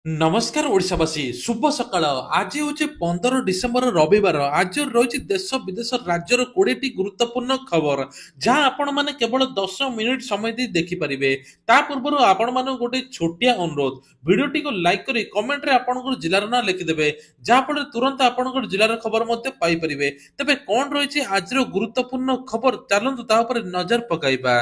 नमस्कार ओडिशावासी शुभ सकाळ आज हूँ 15 डिसेम्बर रविवार आज रही देश विदेश राज्यर 20टी गुरुत्वपूर्ण खबर जहाँ आपण मैंने केवल 10 मिनिट समय दे देखिपारे ता पूर्व आपण मान गोटे छोटिया अनुरोध भिडटी को लाइक करी कमेंट रे आपण जिलार ना लिखिदेवे जहाँफल तुरंत आपण जिलार खबर पाइपर तेरे कौन रही आज गुरुत्वपूर्ण खबर चलतु तापर नजर पकाइबा।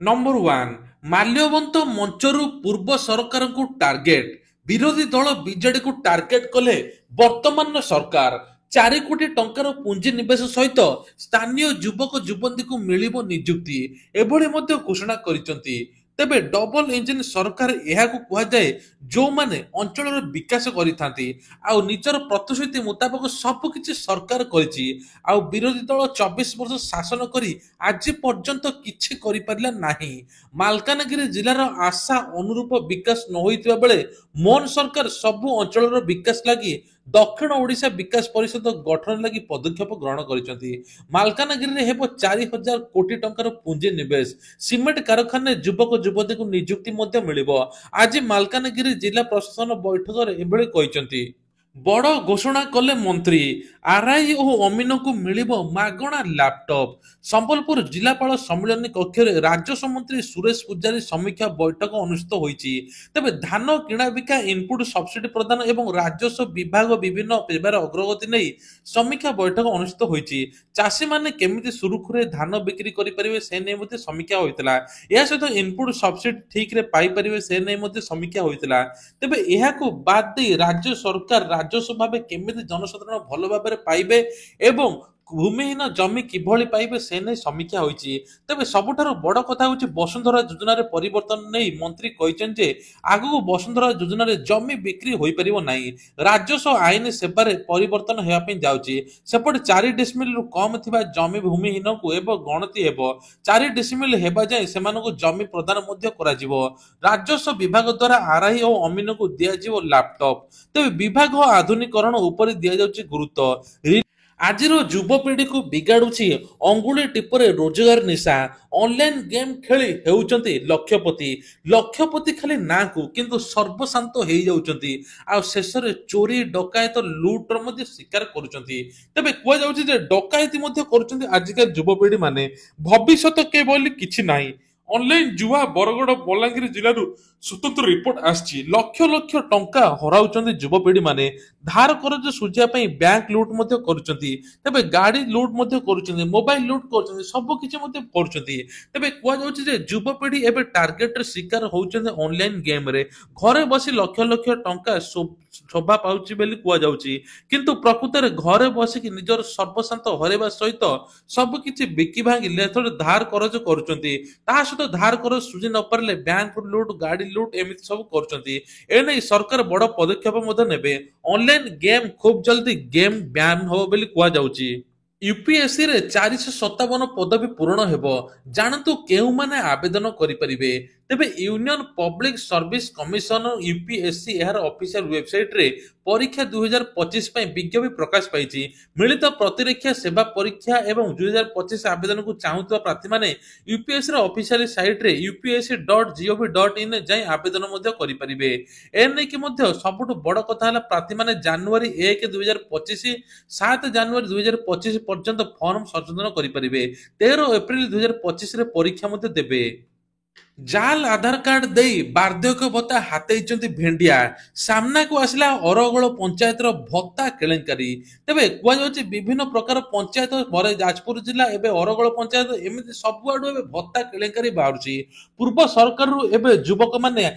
नंबर वन माल्यवंत मंचरू पूर्व सरकार को टार्गेट विरोधी दल बीजेडी को टार्गेट कले वर्तमान सरकार 4 कोटी टंकार पुंजी निवेश सहित स्थानीय युवक युवती को मिलिबो नियुक्ति एभली मध्य घोषणा करिसंती। तेबे डबल इंजिन सरकार एहाकु कुहा जाए जो माने अंचल विकास करिथांती आउ निजर प्रतिश्रुति मुताबक सब किछि सरकार करिछि आउ विरोधी दल 24 वर्ष शासन करी आज पर्यंत किछि करि पारिला नाही। मालकानगिरी जिलार आशा अनुरूप विकास न होइतिबा बेले मोहन सरकार सबु अंचलर विकास लागि दक्षिण ओडिशा विकास परिषद गठन लगी पदक्षेप ग्रहण करिसंती। मालकानगिरी रे हेबो 4000 कोटी टंकार पुंजी निवेश सिमेंट कारखाना युवक युवती को नियुक्ति मध्य मिलिबो। आज मालकानगिरी जिला प्रशासन बैठक रे एभली कहिसंती। बड़ घोषणा कले मंत्री आरआई और अमीन को मिलिबो मागणा लैपटॉप। संबलपुर जिलापाल सम्मिलन कक्ष रे राजस्व मंत्री सुरेश पूजारी समीक्षा बैठक अनुष्ठित होईची। तेबे धान किणा बिका इनपुट सब्सिडी प्रदान एवं राजस्व विभाग विभिन्न सेवार अग्रगति नहीं समीक्षा बैठक अनुष्ठित होईची। चाषी माने केमिति सुरुखुरे धान बिक्री करि परिबे से नै मध्ये समीक्षा होइतला। या सहित इनपुट सब्सिडी ठीक रे पाई परिबे से नै मध्ये समीक्षा होइतला। तेबे एहाकु बाद दे राज्य सरकार राजस्व भाव केमिति जनसाधारण भल भाव पाइबे एवं भूमिहीन जमी किभली पाइबे से नहीं समीक्षा होईची। तेबे सबुठारु बड़ कथा होची वसुंधरा योजना रे परिवर्तन नहीं मंत्री कहिसेन जे आगु वसुंधरा योजना रे जमी बिक्री होई परिबो नाही। राजस्व आईन सेवारे परिवर्तन हेबा पई जाउची। सेपटे 4 डिसमिल रु कम थिबा जमी भूमिहीन को एवं गणति हेबो 4 डिसमिल हेबा जाय सेमानकु जमी प्रदान मध्य करा जिवो। राजस्व विभाग द्वारा आरआई और अमीन को दिया जिवो लैपटॉप। तेबे विभाग आधुनिकरण उपरे दिया जाउची गुरुत्व। आजिर युवपीढ़ी को बिगाड़ुछि अंगुली टिपरे रोजगार निशा ऑनलाइन गेम खेली हेउचंती लक्षपति लक्षपति खाली ना को किंतु सर्वशांत हेइ जाउचंती आ शेषरे चोरी डकायत लूटर मध्ये शिकार करूचंती। तबे कुआ जाउछि जे डकायती मध्ये करूचंती आजिका युवपीढ़ी माने भविष्यत के बोली किछि नाही। ऑनलाइन जुआ बरगड़ बलांगीर जिलू स्वतंत्र रिपोर्ट आछि लक्ष लक्ष टंका हराउचंती युवपीढ़ी माने धार करज सुझिया पई बैंक लूट मध्ये करूचंती। तबे गाड़ी लूट मध्ये करूचंती मोबाइल लूट करूचंती सब किछि मध्ये करूचंती। तबे कुआ जाउछि जे युवपीढ़ी एबे टार्गेट रे शिकार होउचंती ऑनलाइन गेम रे घरे बसी लक्ष लक्ष टंका शोभा पाउछि बेली कुआ जाउछि किंतु प्रकृत रे घरे बसी कि निजर सर्वशांत हरेबा सहित सब किछि बिकी भांगी लेथर धार करज करूचंती ता सहित धार कर सुझी न पारले बैंक लूट गाड़ी लूट एमिति सब करूचंती। एनै सरकार बड़ पदक्षेप मध्ये नेबे ऑनलाइन गेम खूब जल्दी गेम बैन हो बोली कुआ जाउची। यूपीएससी रे 457 पदवी पूरण हेबो जानतु केउ माने आवेदन करि परिबे। तेबे Union Public Service Commission UPSC एहार ऑफिशियल वेबसाइट रे परीक्षा 2025 पई विज्ञप्ति प्रकाश पाइछि। मिलित प्रतिरक्षा सेवा परीक्षा एवं 2025 आवेदन को चाहुतबा प्रार्थी माने यूपीएससी रे ऑफिशियल साइट रे upsc.gov.in जाई आवेदन मध्ये करि परिबे। एनै कि मध्ये सबटु बड़ कथा हला प्रार्थी माने जनवरी 1 2025 7 जनवरी 2025 पर्यंत फॉर्म संशोधन करि परिबे। 13 एप्रिल 2025 रे परीक्षा मध्ये देबे। जाल आधार कार्ड दे बार्धक्य भत्ता हातेइचंती भेंडिया सामना को आसला अरगोल पंचायत रो भत्ता केलेंकारी। तेबे कुआ जाउची विभिन्न प्रकार पंचायत बरे जाजपुर जिला एबे अरगोल पंचायत एमिति सबुआडू एबे भत्ता केलेंकारी बाहरुची। पूर्व सरकार रु एबे युवक माने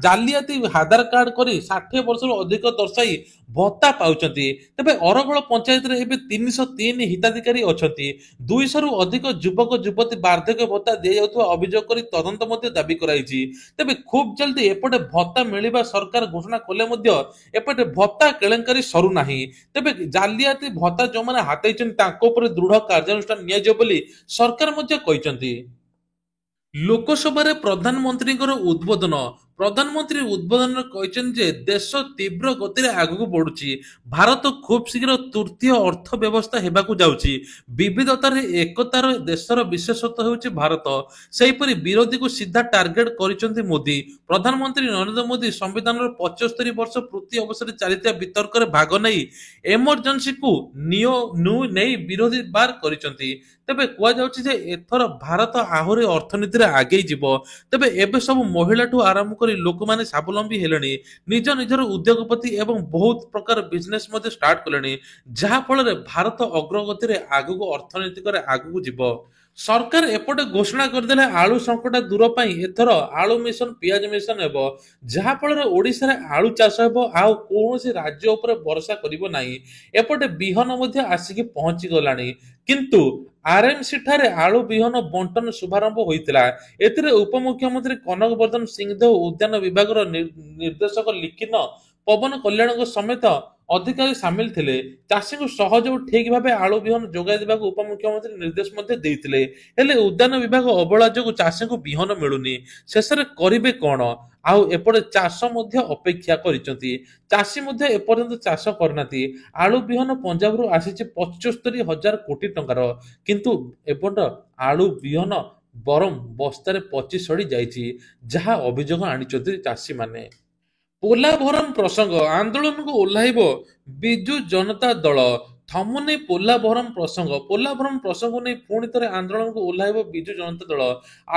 जालियाती आधार कार्ड करी 60 वर्ष अधिक दर्शाई भत्ता पाउचंती। तेबे अरगोल पंचायत रे एबे 303 हिताधिकारी अछंती। 200 रु अधिक युवक युवती बार्धक्य भत्ता दिया जाउतबा अभियोग करी तदंत मध्ये दाबी कराइछि। तेबे खूब जल्दी एपटे भत्ता मिलिबा सरकार घोषणा कले मध्ये एपटे भत्ता केलेंकारी सरू नाही। तेबे जालियाती भत्ता जो माने हातेइछन ताको ऊपर दृढ़ कार्यानुष्ठान निया जे बोली सरकार मध्ये कहिसंती। लोकसभा प्रधानमंत्री उद्बोधन ପ୍ରଧାନମନ୍ତ୍ରୀ ଉଦ୍ବୋଧନରେ କହିଛନ୍ତି ଯେ ଦେଶ ତୀବ୍ର ଗତିରେ ଆଗକୁ ବଢୁଛି। ଭାରତ ଖୁବ୍ ଶୀଘ୍ର ତୃତୀୟ ଅର୍ଥ ବ୍ୟବସ୍ଥା ହେବାକୁ ଯାଉଛି। ବିବିଧତାରେ ଏକତାର ଦେଶର ବିଶେଷତ୍ୱ ହେଉଛି ଭାରତ। ସେହିପରି ବିରୋଧୀକୁ ସିଧା ଟାର୍ଗେଟ କରିଛନ୍ତି ମୋଦି। ପ୍ରଧାନମନ୍ତ୍ରୀ ନରେନ୍ଦ୍ର ମୋଦି ସମ୍ବିଧାନର 75 ବର୍ଷ ପୂର୍ତ୍ତି ଅବସରରେ ଚାଲିଥିବା ବିତର୍କରେ ଭାଗ ନେଇ ଏମର୍ଜେନ୍ସିକୁ ନେଇ ବିରୋଧୀ ବାର କରିଛନ୍ତି। ତେବେ କୁହାଯାଉଛି ଯେ ଏଥର ଭାରତ ଆହୁରି ଅର୍ଥନୀତିରେ ଆଗେଇ ଯିବ। ତେବେ ଏବେ ସବୁ ମହିଳାଠୁ ଆରମ୍ଭ କରି ଲୋକମାନେ ସ୍ୱାବଲମ୍ବୀ ହେଲେଣି। ନିଜ ନିଜର ଉଦ୍ୟୋଗପତି ଏବଂ ବହୁତ ପ୍ରକାର ବିଜନେସ୍ ମଧ୍ୟ ଷ୍ଟାର୍ଟ କଲେଣି, ଯାହା ଫଳରେ ଭାରତ ଅଗ୍ରଗତିରେ ଆଗକୁ ଅର୍ଥନୈତିକରେ ଆଗକୁ ଯିବ। ସରକାର ଏପଟେ ଘୋଷଣା କରିଦେଲେ ଆଳୁ ସଙ୍କଟ ଦୂର ପାଇଁ ଏଥର ଆଳୁ ମିଶନ ପିଆଜ ମିଶନ ହେବ, ଯାହା ଫଳରେ ଓଡ଼ିଶାରେ ଆଳୁ ଚାଷ ହେବ, ଆଉ କୌଣସି ରାଜ୍ୟ ଉପରେ ଭରସା କରିବ ନାହିଁ। ଏପଟେ ବିହନ ମଧ୍ୟ ଆସିକି ପହଞ୍ଚି ଗଲାଣି। କିନ୍ତୁ ଆରଏମସି ଠାରେ ଆଳୁ ବିହନ ବଣ୍ଟନ ଶୁଭାରମ୍ଭ ହୋଇଥିଲା। ଏଥିରେ ଉପମୁଖ୍ୟମନ୍ତ୍ରୀ କନକ ବର୍ଦ୍ଧନ ସିଂହଦେଓ, ଉଦ୍ୟାନ ବିଭାଗର ନିର୍ଦ୍ଦେଶକ ଲିଖିନ ପବନ କଲ୍ୟାଣଙ୍କ ସମେତ ଅଧିକାରୀ ସାମିଲ ଥିଲେ। ଚାଷୀଙ୍କୁ ସହଜ ଓ ଠିକ୍ ଭାବେ ଆଳୁ ବିହନ ଯୋଗାଇ ଦେବାକୁ ଉପମୁଖ୍ୟମନ୍ତ୍ରୀ ନିର୍ଦ୍ଦେଶ ମଧ୍ୟ ଦେଇଥିଲେ। ହେଲେ ଉଦ୍ୟାନ ବିଭାଗ ଅବହେଳା ଯୋଗୁଁ ଚାଷୀଙ୍କୁ ବିହନ ମିଳୁନି। ଶେଷରେ କରିବେ କଣ? ଆଉ ଏପଟେ ଚାଷ ମଧ୍ୟ ଅପେକ୍ଷା କରିଛନ୍ତି। ଚାଷୀ ମଧ୍ୟ ଏପର୍ଯ୍ୟନ୍ତ ଚାଷ କରିନାହାନ୍ତି। ଆଳୁ ବିହନ ପଞ୍ଜାବରୁ ଆସିଛି 75,000 କୋଟି ଟଙ୍କାର, କିନ୍ତୁ ଏପଟ ଆଳୁ ବିହନ ବରଂ ବସ୍ତାରେ ପଚି ସଢ଼ି ଯାଇଛି, ଯାହା ଅଭିଯୋଗ ଆଣିଛନ୍ତି ଚାଷୀମାନେ। ପୋଲାଭରମ ପ୍ରସଙ୍ଗ ଆନ୍ଦୋଳନକୁ ଓହ୍ଲାଇବ ବିଜୁ ଜନତା ଦଳ, ଥମୁନି ପୋଲାଭରମ ପ୍ରସଙ୍ଗ। ପୋଲାଭରମ ପ୍ରସଙ୍ଗକୁ ନେଇ ପୁଣି ଥରେ ଆନ୍ଦୋଳନକୁ ଓହ୍ଲାଇବ ବିଜୁ ଜନତା ଦଳ।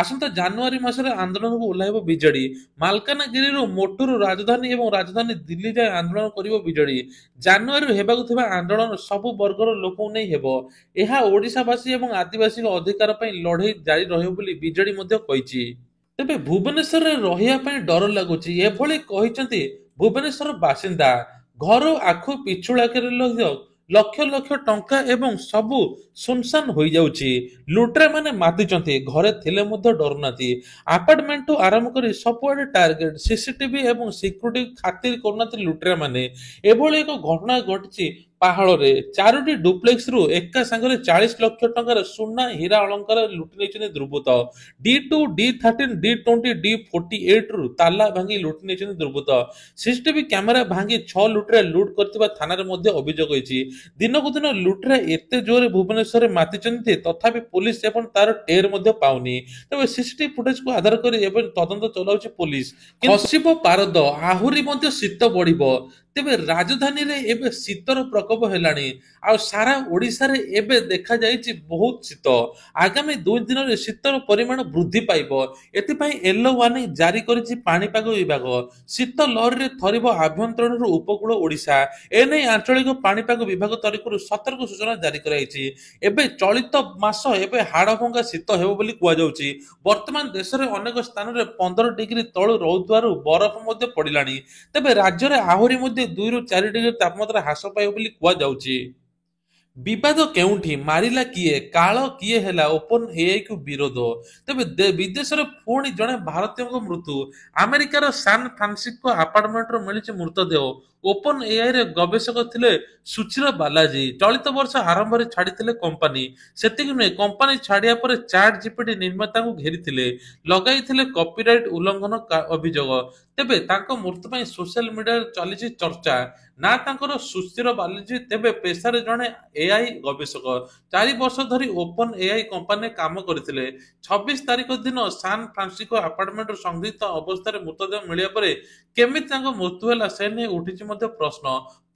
ଆସନ୍ତା ଜାନୁଆରୀ ମାସରେ ଆନ୍ଦୋଳନକୁ ଓହ୍ଲାଇବ ବିଜେଡି। ମାଲକାନଗିରିରୁ ମୋଟୁରୁ ରାଜଧାନୀ ଏବଂ ରାଜଧାନୀ ଦିଲ୍ଲୀ ଯାଏ ଆନ୍ଦୋଳନ କରିବ ବିଜେଡି। ଜାନୁଆରୀରୁ ହେବାକୁ ଥିବା ଆନ୍ଦୋଳନ ସବୁ ବର୍ଗର ଲୋକଙ୍କୁ ନେଇ ହେବ। ଏହା ଓଡ଼ିଶାବାସୀ ଏବଂ ଆଦିବାସୀଙ୍କ ଅଧିକାର ପାଇଁ ଲଢ଼େଇ ଜାରି ରହିବ ବୋଲି ବିଜେଡି ମଧ୍ୟ କହିଛି। ତେବେ ଭୁବନେଶ୍ୱରରେ ରହିବା ପାଇଁ ଡର ଲାଗୁଛି, ଏଭଳି କହିଛନ୍ତି ଭୁବନେଶ୍ୱର ବାସିନ୍ଦା। ଘର ଆଖୁ ପିଛୁଳାକରେ ଲକ୍ଷ ଲକ୍ଷ ଟଙ୍କା ଏବଂ ସବୁ ସୁନସାନ ହୋଇଯାଉଛି। ଲୁଟେରାମାନେ ମାତିଛନ୍ତି, ଘରେ ଥିଲେ ମଧ୍ୟ ଡରୁନାହାନ୍ତି। ଆପାର୍ଟମେଣ୍ଟଠୁ ଆରମ୍ଭ କରି ସବୁଆଡେ ଟାର୍ଗେଟ, ସିସିଟିଭି ଏବଂ ସିକ୍ୟୁରିଟି ଖାତିର କରୁନାହାନ୍ତି ଲୁଟେରାମାନେ। ଏଭଳି ଏକ ଘଟଣା ଘଟିଛି ପାହାଳରେ। 4ଟି ଡୁପ୍ଲେକ୍ସରୁ ଏକା ସାଙ୍ଗରେ 40 ଲକ୍ଷ ଟଙ୍କାର ସୁନା ହୀରା ଅଳଙ୍କାର ଲୁଟି ନେଇଛନ୍ତି ଦୁର୍ବୃତ୍ତ। D2, D13, D20, D48 ରୁ ତାଲା ଭାଙ୍ଗି ଲୁଟି ନେଇଛନ୍ତି ଦୁର୍ବୃତ୍ତ। ସିସିଟିଭି କ୍ୟାମେରା ଭାଙ୍ଗି 6 ଲୁଟେରା ଲୁଟ୍ କରିଥିବା ଥାନାରେ ମଧ୍ୟ ଅଭିଯୋଗ ହୋଇଛି। ଦିନକୁ ଦିନ ଲୁଟେରା ଏତେ ଜୋରରେ ଭୁବନେଶ୍ୱରରେ ମାତିଛନ୍ତି ଯେ ତଥାପି ପୋଲିସ ଏବଂ ତାର ଟେର ମଧ୍ୟ ପାଉନି। ତେବେ ସିସିଟିଭି ଫୁଟେଜକୁ ଆଧାର କରି ଏବେ ତଦନ୍ତ ଚଳାଉଛି ପୋଲିସ। ଖସିବ ପାରଦ, ଆହୁରି ମଧ୍ୟ ଶୀତ ବଢିବ। ତେବେ ରାଜଧାନୀରେ ଏବେ ଶୀତର ପ୍ରକୋପ ହେଲାଣି, ଆଉ ସାରା ଓଡ଼ିଶାରେ ଏବେ ଦେଖାଯାଇଛି ବହୁତ ଶୀତ। ଆଗାମୀ 2 ଦିନରେ ଶୀତର ପରିମାଣ ବୃଦ୍ଧି ପାଇବ। ଏଥିପାଇଁ ୟେଲୋ ୱାର୍ଣ୍ଣିଂ ଜାରି କରିଛି ପାଣିପାଗ ବିଭାଗ। ଶୀତ ଲହରୀରେ ଥରିବ ଆଭ୍ୟନ୍ତରୀଣରୁ ଉପକୂଳ ଓଡ଼ିଶା। ଏନେଇ ଆଞ୍ଚଳିକ ପାଣିପାଗ ବିଭାଗ ତରଫରୁ ସତର୍କ ସୂଚନା ଜାରି କରାଯାଇଛି। ଏବେ ଚଳିତ ମାସ ଏବେ ହାଡ଼ଭଙ୍ଗା ଶୀତ ହେବ ବୋଲି କୁହାଯାଉଛି। ବର୍ତ୍ତମାନ ଦେଶରେ ଅନେକ ସ୍ଥାନରେ 15 ଡିଗ୍ରୀ ତଳୁ ରହୁଥିବାରୁ ବରଫ ମଧ୍ୟ ପଡ଼ିଲାଣି। ତେବେ ରାଜ୍ୟରେ ଆହୁରି ମଧ୍ୟ 2 ରୁ 4 ଡିଗ୍ରୀ ତାପମାତ୍ରା ହ୍ରାସ ପାଇବ ବୋଲି କୁହାଯାଉଛି। ବିବାଦ କେଉଁଠି, ମାରିଲା କିଏ, କାଳ କିଏ ହେଲା ଓପନ ଏଆଇକୁ ବିରୋଧ। ତେବେ ବିଦେଶରେ ପୁଣି ଜଣେ ଭାରତୀୟଙ୍କ ମୃତ୍ୟୁ। ଆମେରିକାର ସାନ ଫ୍ରାନ୍ସିସ୍କୋ ଆପାର୍ଟମେଣ୍ଟରୁ ମିଳିଛି ମୃତଦେହ। ଓପନ ଏଆଇରେ ଗବେଷକ ଥିଲେ ସୁଚିର ବାଲାଜୀ। ଚଳିତ ବର୍ଷ ଆରମ୍ଭରେ ଛାଡ଼ିଥିଲେ କମ୍ପାନୀ। ସେତିକି ନୁହେଁ, କମ୍ପାନୀ ଛାଡ଼ିବା ପରେ ଚାଟ୍ ଜିପିଟି ନିର୍ମାତାଙ୍କୁ ଘେରିଥିଲେ, ଲଗାଇଥିଲେ କପିରାଇଟ ଉଲ୍ଲଂଘନ ଅଭିଯୋଗ। ତେବେ ତାଙ୍କ ମୃତ୍ୟୁ ପାଇଁ ସୋସିଆଲ ମିଡିଆରେ ଚାଲିଛି ଚର୍ଚ୍ଚା। ନା ତାଙ୍କର ସୁଚିର ବାଲାଜୀ ତେବେ ପେଶାରେ ଜଣେ ଏଆଇ ଗବେଷକ। 4 ବର୍ଷ ଧରି ଓପନ ଏଆଇ କମ୍ପାନୀରେ କାମ କରିଥିଲେ। 26 ତାରିଖ ଦିନ ସାନ ଫ୍ରାନ୍ସିସ୍କୋ ଆପାର୍ଟମେଣ୍ଟରୁ ସନ୍ଦିଗ୍ଧ ଅବସ୍ଥାରେ ମୃତଦେହ ମିଳିବା ପରେ କେମିତି ତାଙ୍କ ମୃତ୍ୟୁ ହେଲା ସେ ନେଇ ଉଠିଛି ମଧ୍ୟ ପ୍ରଶ୍ନ।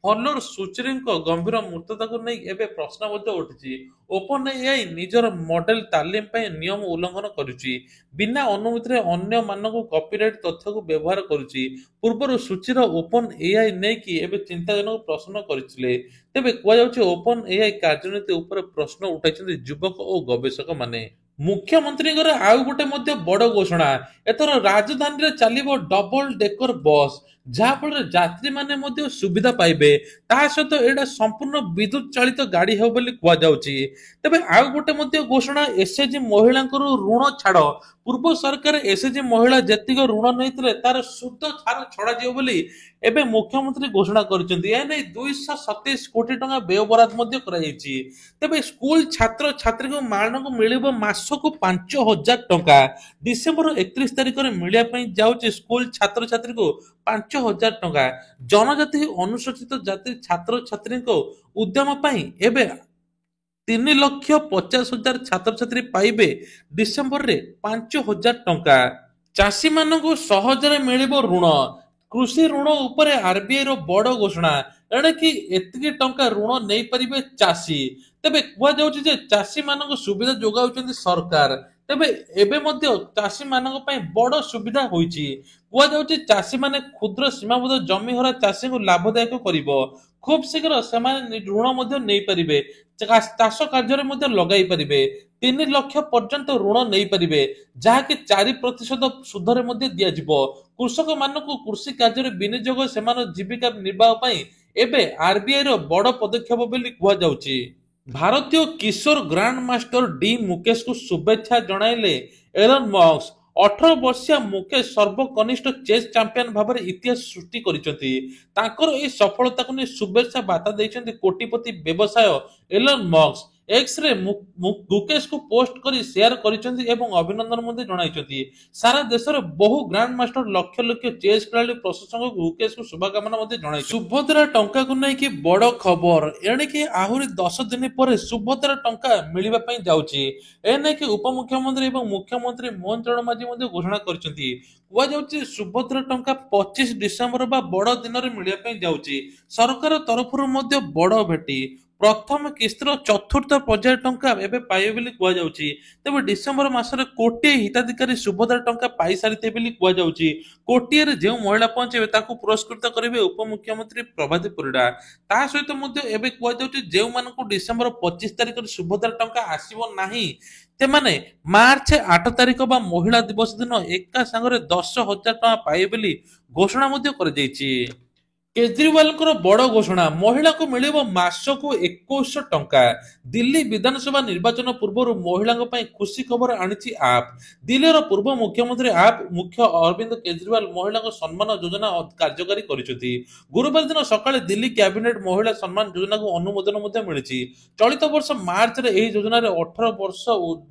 ଫଲୋର ସୁଚିରଙ୍କ ଗମ୍ଭୀର ମୃତ୍ୟୁତାକୁ ନେଇ ଏବେ ପ୍ରଶ୍ନ ମଧ୍ୟ ଉଠିଛି। ଓପନ ଏଆଇ ନିଜର ମଡେଲ ତାଲିମ ପାଇଁ ନିୟମ ଉଲ୍ଲଂଘନ କରୁଛି, ବିନା ଅନୁମତିରେ ଅନ୍ୟମାନଙ୍କୁ କପିରାଇଟ ତଥ୍ୟକୁ ବ୍ୟବହାର କରୁଛି। ପୂର୍ବରୁ ସୁଚିର ଓପନ ଏଆଇ ନେଇକି ଏବେ ଚିନ୍ତାଜନକ ପ୍ରଶ୍ନ କରିଥିଲେ। ତେବେ କୁହାଯାଉଛି ଓପନ ଏଆଇ କାର୍ଯ୍ୟନୀତି ଉପରେ ପ୍ରଶ୍ନ ଉଠାଇଛନ୍ତି ଯୁବକ ଓ ଗବେଷକମାନେ। ମୁଖ୍ୟମନ୍ତ୍ରୀଙ୍କର ଆଉ ଗୋଟେ ମଧ୍ୟ ବଡ଼ ଘୋଷଣା। ଏଥର ରାଜଧାନୀରେ ଚାଲିବ ଡବଲ ଡେକର ବସ୍। ଯାହାଫଳରେ ଯାତ୍ରୀମାନେ ମଧ୍ୟ ସୁବିଧା ପାଇବେ। ତା ସହିତ ଏଇଟା ସମ୍ପୂର୍ଣ୍ଣ ବିଦ୍ୟୁତ ଚାଳିତ ଗାଡ଼ି ହେବ ବୋଲି କୁହାଯାଉଛି। ତେବେ ଆଉ ଗୋଟେ ମଧ୍ୟ ଘୋଷଣା, ଏସ୍ଏଚଜି ମହିଳାଙ୍କର ଋଣ ଛାଡ଼। ପୂର୍ବ ସରକାର ଏସ୍ଏଚଜି ମହିଳା ଯେତିକି ଋଣ ନେଇଥିଲେ ତାର ସୁଧ ହାର ଛଡ଼ାଯିବ ବୋଲି ଏବେ ମୁଖ୍ୟମନ୍ତ୍ରୀ ଘୋଷଣା କରିଛନ୍ତି। ଏ ନେଇ 227 କୋଟି ଟଙ୍କା ବ୍ୟୟବରାଦ ମଧ୍ୟ କରାଯାଇଛି। ତେବେ ସ୍କୁଲ ଛାତ୍ରଛାତ୍ରୀଙ୍କ ମାନଙ୍କୁ ମିଳିବ ମାସକୁ 5,000 ଟଙ୍କା। ଡିସେମ୍ବର 31 ତାରିଖରେ ମିଳିବା ପାଇଁ ଯାଉଛି ସ୍କୁଲ ଛାତ୍ରଛାତ୍ରୀଙ୍କୁ 5,000 ଟଙ୍କା। ଜନଜାତି ଅନୁସୂଚିତ ଜାତି ଛାତ୍ରଛାତ୍ରୀଙ୍କ ଉଦ୍ୟମ ପାଇଁ ଏବେ 3,50,000 ଛାତ୍ରଛାତ୍ରୀ ପାଇବେ ଡିସେମ୍ବରରେ 5,000 ଟଙ୍କା। ଚାଷୀମାନଙ୍କୁ ସହଜରେ ମିଳିବ ଋଣ। କୃଷି ଋଣ ଉପରେ ଆରବିଆଇ ର ବଡ଼ ଘୋଷଣା। ଏଣିକି ଏତିକି ଟଙ୍କା ଋଣ ନେଇପାରିବେ ଚାଷୀ। ତେବେ କୁହାଯାଉଛି ଯେ ଚାଷୀମାନଙ୍କୁ ସୁବିଧା ଯୋଗାଉଛନ୍ତି ସରକାର। ତେବେ ଏବେ ମଧ୍ୟ ଚାଷୀମାନଙ୍କ ପାଇଁ ବଡ଼ ସୁବିଧା ହୋଇଛି। କୁହାଯାଉଛି ଚାଷୀମାନେ କ୍ଷୁଦ୍ର ସୀମାବଦ୍ଧ ଜମିହରା ଚାଷୀଙ୍କୁ ଲାଭଦାୟକ କରିବ। ଖୁବ୍ ଶୀଘ୍ର ସେମାନେ ଋଣ ମଧ୍ୟ ନେଇପାରିବେ। ଚାଷ କାର୍ଯ୍ୟରେ ମଧ୍ୟ ଲଗାଇ ପାରିବେ। 3 ଲକ୍ଷ ପର୍ଯ୍ୟନ୍ତ ଋଣ ନେଇପାରିବେ, ଯାହାକି 4% ସୁଧରେ ମଧ୍ୟ ଦିଆଯିବ। କୃଷକମାନଙ୍କୁ କୃଷି କାର୍ଯ୍ୟରେ ବିନିଯୋଗ ସେମାନଙ୍କ ଜୀବିକା ନିର୍ବାହ ପାଇଁ ଏବେ ଆରବିଆଇ ର ବଡ଼ ପଦକ୍ଷେପ ବୋଲି କୁହାଯାଉଛି। ଭାରତୀୟ କିଶୋର ଗ୍ରାଣ୍ଡ ମାଷ୍ଟର ଡି ମୁକେଶଙ୍କୁ ଶୁଭେଚ୍ଛା ଜଣାଇଲେ ଏଲନ୍ ମସ୍କ। 18 ବର୍ଷୀୟ ମୁକେଶ ସର୍ବକନିଷ୍ଠ ଚେସ୍ ଚାମ୍ପିୟନ ଭାବରେ ଇତିହାସ ସୃଷ୍ଟି କରିଛନ୍ତି। ତାଙ୍କର ଏହି ସଫଳତାକୁ ନେଇ ଶୁଭେଚ୍ଛା ବାର୍ତ୍ତା ଦେଇଛନ୍ତି କୋଟିପତି ବ୍ୟବସାୟ ଏଲନ୍ ମସ୍କ। ଏକ୍ସରେ ମୁକେଶଙ୍କୁ ପୋଷ୍ଟ କରି ସେୟାର କରିଛନ୍ତି ଏବଂ ଅଭିନନ୍ଦନ ମଧ୍ୟ ଜଣାଇଛନ୍ତି। ସାରା ଦେଶରେ ବହୁ grand master, lakh lakh chess ଖେଳାଳି, ପ୍ରଶଂସକଙ୍କୁ ମୁକେଶଙ୍କୁ ଶୁଭକାମନା ମଧ୍ୟ ଜଣାଇଛନ୍ତି। ସୁଭଦ୍ରା ଟଙ୍କାକୁ ନେଇକି ବଡ଼ ଖବର। ଏଣିକି ଆହୁରି 10 ଦିନ ପରେ ସୁଭଦ୍ରା ଟଙ୍କା ମିଳିବା ପାଇଁ ଯାଉଛି। ଏ ନେଇକି ଉପମୁଖ୍ୟମନ୍ତ୍ରୀ ଏବଂ ମୁଖ୍ୟମନ୍ତ୍ରୀ ମୋହନ ଚରଣ ମାଝୀ ମଧ୍ୟ ଘୋଷଣା କରିଛନ୍ତି। କୁହାଯାଉଛି ସୁଭଦ୍ରା ଟଙ୍କା 25 ଡିସେମ୍ବର ବା ବଡ଼ ଦିନରେ ମିଳିବା ପାଇଁ ଯାଉଛି। ସରକାର ତରଫରୁ ମଧ୍ୟ ବଡ଼ ଭେଟି। ପ୍ରଥମ କିସ୍ତିର ଚତୁର୍ଥ ପର୍ଯ୍ୟାୟ ଟଙ୍କା ଏବେ ପାଇବେ ବୋଲି କୁହାଯାଉଛି। ତେବେ ଡିସେମ୍ବର ମାସରେ କୋଟିଏ ହିତାଧିକାରୀ ସୁଭଦ୍ରା ଟଙ୍କା ପାଇସାରିଥିବେ ବୋଲି କୁହାଯାଉଛି। କୋଟିଏରେ ଯେଉଁ ମହିଳା ପହଞ୍ଚିବେ ତାକୁ ପୁରସ୍କୃତ କରିବେ ଉପମୁଖ୍ୟମନ୍ତ୍ରୀ ପ୍ରଭାତୀ ପରିଡ଼ା। ତା ସହିତ ମଧ୍ୟ ଏବେ କୁହାଯାଉଛି ଯେଉଁମାନଙ୍କୁ ଡିସେମ୍ବର 25 ତାରିଖରେ ସୁଭଦ୍ରା ଟଙ୍କା ଆସିବ ନାହିଁ, ସେମାନେ ମାର୍ଚ୍ଚ 8 ତାରିଖ ବା ମହିଳା ଦିବସ ଦିନ ଏକା ସାଙ୍ଗରେ 10,000 ଟଙ୍କା ପାଇବେ ବୋଲି ଘୋଷଣା ମଧ୍ୟ କରାଯାଇଛି। କେଜରିୱାଲଙ୍କର ବଡ଼ ଘୋଷଣା, ମହିଳାଙ୍କୁ ମିଳିବ ମାସକୁ 2,100 ଟଙ୍କା। ଦିଲ୍ଲୀ ବିଧାନସଭା ନିର୍ବାଚନ ପୂର୍ବରୁ ମହିଳାଙ୍କ ପାଇଁ ଖୁସି ଖବର ଆଣିଛି ଆପ୍। ଦିଲ୍ଲୀର ପୂର୍ବ ମୁଖ୍ୟମନ୍ତ୍ରୀ ଆପ୍ ମୁଖ୍ୟ ଅରବିନ୍ଦ କେଜରିୱାଲ ମହିଳାଙ୍କ ସମ୍ମାନ ଯୋଜନା କାର୍ଯ୍ୟକାରୀ କରିଛନ୍ତି। ଗୁରୁବାର ଦିନ ସକାଳେ ଦିଲ୍ଲୀ କ୍ୟାବିନେଟ ମହିଳା ସମ୍ମାନ ଯୋଜନାକୁ ଅନୁମୋଦନ ମଧ୍ୟ ମିଳିଛି। ଚଳିତ ବର୍ଷ ମାର୍ଚ୍ଚରେ ଏହି ଯୋଜନାରେ 18 ବର୍ଷ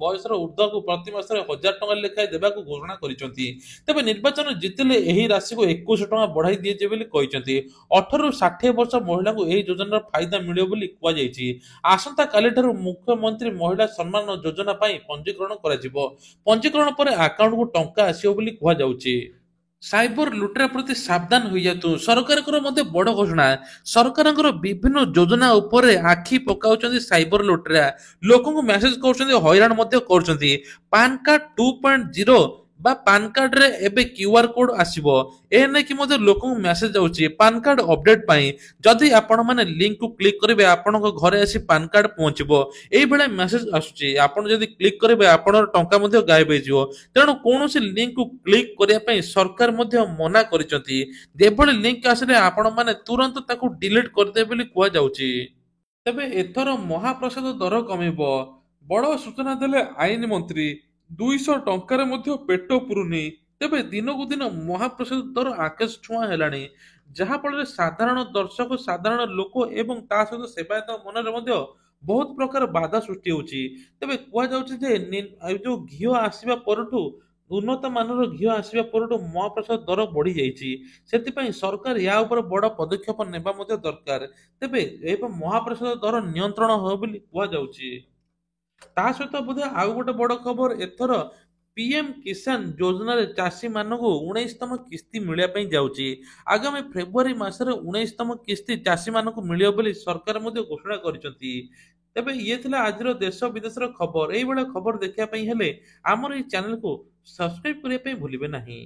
ବୟସର ଉର୍ଦ୍ଧ୍ୱକୁ ପ୍ରତି ମାସରେ 1,000 ଟଙ୍କା ଲେଖାଏଁ ଦେବାକୁ ଘୋଷଣା କରିଛନ୍ତି। ତେବେ ନିର୍ବାଚନ ଜିତିଲେ ଏହି ରାଶିକୁ 2,100 ଟଙ୍କା ବଢ଼ାଇ ଦିଆଯିବ ବୋଲି କହିଛନ୍ତି। 18ରୁ 60 ବର୍ଷ ମହିଳାଙ୍କୁ ଏହି ଯୋଜନାର ଫାଇଦା ମିଳିବ ବୋଲି କୁହାଯାଇଛି। ଆସନ୍ତାକାଲିଠାରୁ ମୁଖ୍ୟମନ୍ତ୍ରୀ ମହିଳା ସମ୍ମାନ ଯୋଜନା ପାଇଁ ପଞ୍ଜୀକରଣ କରାଯିବ। ପଞ୍ଜୀକରଣ ପରେ ଆକାଉଣ୍ଟକୁ ଟଙ୍କା ଆସିବ ବୋଲି କୁହାଯାଉଛି। ସାଇବର ଲୁଟେରା ପ୍ରତି ସାବଧାନ ହୋଇଯାନ୍ତୁ, ସରକାରଙ୍କର ମଧ୍ୟ ବଡ଼ ଘୋଷଣା। ସରକାରଙ୍କର ବିଭିନ୍ନ ଯୋଜନା ଉପରେ ଆଖି ପକାଉଛନ୍ତି ସାଇବର ଲୁଟେରା। ଲୋକଙ୍କୁ ମେସେଜ କରୁଛନ୍ତି, ହଇରାଣ ମଧ୍ୟ କରୁଛନ୍ତି। ପାନ କାର୍ଡ 2.0 ବା ପାନ କାର୍ଡରେ ଏବେ କ୍ୟୁଆର କୋଡ ଆସିବ। ଏ ନେଇକି ମଧ୍ୟ ଲୋକଙ୍କୁ ମେସେଜ ଯାଉଛି ପାନ କାର୍ଡ ଅପଡେଟ ପାଇଁ। ଯଦି ଆପଣମାନେ ଲିଙ୍କକୁ କ୍ଲିକ୍ କରିବେ ଆପଣଙ୍କ ଘରେ ଆସି ପାନ କାର୍ଡ ପହଞ୍ଚିବ। ଏଇଭଳିଆ ମେସେଜ ଆସୁଛି। ଆପଣ ଯଦି କ୍ଲିକ୍ କରିବେ ଆପଣଙ୍କର ଟଙ୍କା ମଧ୍ୟ ଗାୟବ ହେଇଯିବ। ତେଣୁ କୌଣସି ଲିଙ୍କକୁ କ୍ଲିକ୍ କରିବା ପାଇଁ ସରକାର ମଧ୍ୟ ମନା କରିଛନ୍ତି। ଯେଭଳି ଲିଙ୍କ ଆସିଲେ ଆପଣମାନେ ତୁରନ୍ତ ତାକୁ ଡିଲିଟ କରିଦେବେ ବୋଲି କୁହାଯାଉଛି। ତେବେ ଏଥର ମହାପ୍ରସାଦ ଦର କମିବ, ବଡ଼ ସୂଚନା ଦେଲେ ଆଇନ ମନ୍ତ୍ରୀ। 200 ଟଙ୍କାରେ ମଧ୍ୟ ପେଟ ପୁରୁନି। ତେବେ ଦିନକୁ ଦିନ ମହାପ୍ରସାଦ ଦର ଆକାଶ ଛୁଆଁ ହେଲାଣି, ଯାହାଫଳରେ ସାଧାରଣ ଦର୍ଶକ, ସାଧାରଣ ଲୋକ ଏବଂ ତା ସହିତ ସେବାୟତ ମନରେ ମଧ୍ୟ ବହୁତ ପ୍ରକାର ବାଧା ସୃଷ୍ଟି ହେଉଛି। ତେବେ କୁହାଯାଉଛି ଯେ ଏ ଯୋଉ ଘିଅ ଆସିବା ପରଠୁ, ଉନ୍ନତ ମାନର ଘିଅ ଆସିବା ପରଠୁ ମହାପ୍ରସାଦ ଦର ବଢି ଯାଇଛି। ସେଥିପାଇଁ ସରକାର ୟା ଉପରେ ବଡ଼ ପଦକ୍ଷେପ ନେବା ମଧ୍ୟ ଦରକାର। ତେବେ ଏବେ ମହାପ୍ରସାଦ ଦର ନିୟନ୍ତ୍ରଣ ହେବ ବୋଲି କୁହାଯାଉଛି। ତା ସହିତ ବୋଧେ ଆଉ ଗୋଟେ ବଡ଼ ଖବର, ଏଥର ପିଏମ କିଷାନ ଯୋଜନାରେ ଚାଷୀମାନଙ୍କୁ 19ତମ କିସ୍ତି ମିଳିବା ପାଇଁ ଯାଉଛି। ଆଗାମୀ ଫେବୃଆରୀ ମାସରେ 19ତମ କିସ୍ତି ଚାଷୀମାନଙ୍କୁ ମିଳିବ ବୋଲି ସରକାର ମଧ୍ୟ ଘୋଷଣା କରିଛନ୍ତି। ତେବେ ଇଏ ଥିଲା ଆଜିର ଦେଶ ବିଦେଶର ଖବର। ଏଇଭଳିଆ ଖବର ଦେଖିବା ପାଇଁ ହେଲେ ଆମର ଏଇ ଚ୍ୟାନେଲକୁ ସବସ୍କ୍ରାଇବ କରିବା ପାଇଁ ଭୁଲିବେ ନାହିଁ।